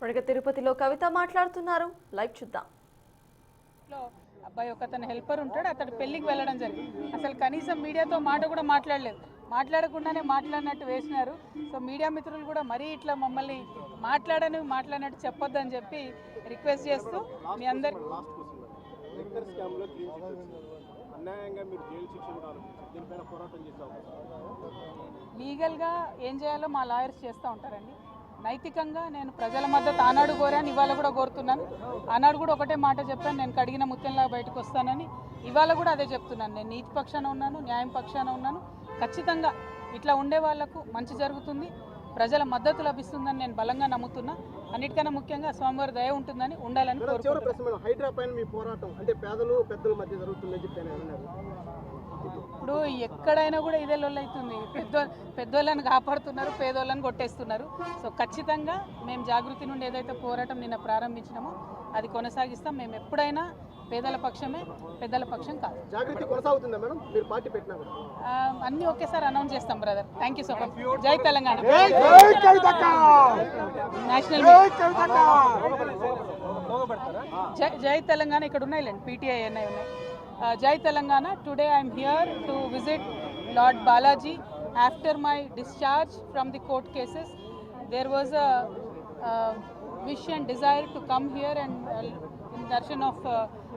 ఇప్పటికే తిరుపతిలో కవిత మాట్లాడుతున్నారు. లైవ్ చూద్దాం. అబ్బాయి ఒకతను హెల్పర్ ఉంటాడు, అతడు పెళ్లికి వెళ్ళడం జరిగింది. అసలు కనీసం మీడియాతో మాట కూడా మాట్లాడలేదు, మాట్లాడకుండానే మాట్లాడినట్టు వేసినారు. సో మీడియా మిత్రులు కూడా మరీ ఇట్లా మమ్మల్ని మాట్లాడినట్టు చెప్పొద్దని చెప్పి రిక్వెస్ట్ చేస్తూ మీ అందరు లీగల్గా ఏం చేయాలో మా లాయర్స్ చేస్తూ ఉంటారండి. నైతికంగా నేను ప్రజల మద్దతు ఆనాడు కోరాను, ఇవాళ కూడా కోరుతున్నాను. ఆనాడు కూడా ఒకటే మాట చెప్పాను, నేను కడిగిన ముత్యంలాగా బయటకు వస్తానని. ఇవాళ కూడా అదే చెప్తున్నాను. నేను నీతి పక్షాన ఉన్నాను, న్యాయం పక్షాన ఉన్నాను. ఖచ్చితంగా ఇట్లా ఉండే వాళ్లకు మంచి జరుగుతుంది, ప్రజల మద్దతు లభిస్తుందని నేను బలంగా నమ్ముతున్నా. అన్నిటికన్నా ముఖ్యంగా స్వామివారి దయ ఉంటుందని ఉండాలని కోరుకుంటున్నాను. ఇప్పుడు ఎక్కడైనా కూడా ఇదే లొల్లు అవుతుంది. పెద్దోళ్ళని కాపాడుతున్నారు, పేదోళ్ళని కొట్టేస్తున్నారు. సో ఖచ్చితంగా మేము జాగృతి నుండి ఏదైతే పోరాటం నిన్న ప్రారంభించినామో అది కొనసాగిస్తాం. మేము ఎప్పుడైనా పేదల పక్షమే, పెద్దల పక్షం కాదు. జాగృతి కొనసాగుతుందా మేడం? మీరు పార్టీ పెట్టినా కూడా అన్నీ ఒకేసారి అనౌన్స్ చేస్తాం brother. Thank you so much. జై తెలంగాణ. నేషనల్ జై తెలంగాణ ఇక్కడ ఉన్నాయిలేండి, పీటీఐ ఉన్నాయి. Jai Telangana. Today I am here to visit Lord Balaji. After my discharge from the court cases, there was a wish and desire to come here and in darshan of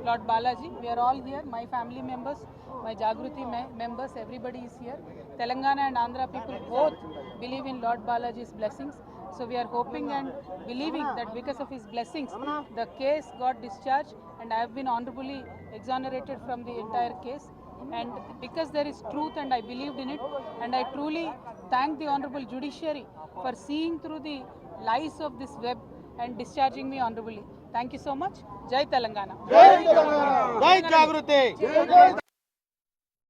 Lord Balaji. We are all here, my family members, my Jagruti members, everybody is here. Telangana and Andhra people both believe in Lord Balaji's blessings. So we are hoping and believing that because of his blessings, the case got discharged and I have been honorably exonerated from the entire case. And because there is truth and I believed in it, and I truly thank the honorable judiciary for seeing through the lies of this web and discharging me honorably. Thank you so much. Jai Telangana. Jai Jagruti.